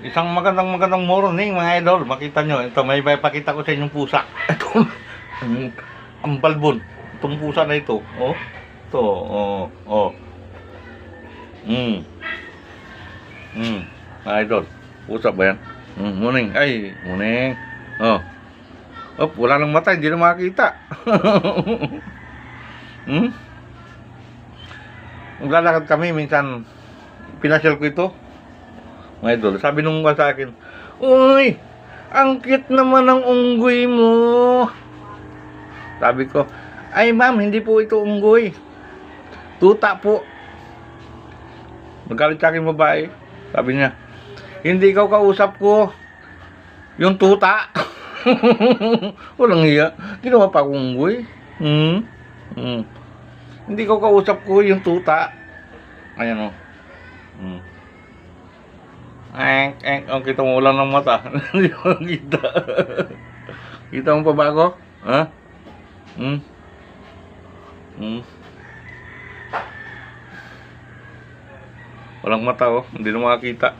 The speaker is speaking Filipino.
Isang magandang morning mga idol. Makita nyo, ito may pakita ko sa inyong pusa. Ito, ang balbon. Itong pusa na ito. Oh, ito, oh. Mga idol, pusa ba yan? Morning, morning. Oh, wala nang mata, hindi na makakita. Maglalakad kami, minsan pinasyal ko ito. Mga idol, sabi nung sa akin, "Uy, ang cute naman ng unggoy mo." Sabi ko, "Ay ma'am, hindi po ito unggoy. Tuta po." Magalit sa akin babae. Sabi niya, "Hindi ikaw kausap ko. Yung tuta." Walang hiya. Ginawa pa akong unggoy. Hindi ko kausap ko yung tuta. Ayan o. Ang kita mo ulang ng mata. Hindi mo kita. Kita mo pa ba ako? Ha? Walang mata oh. Hindi na makakita.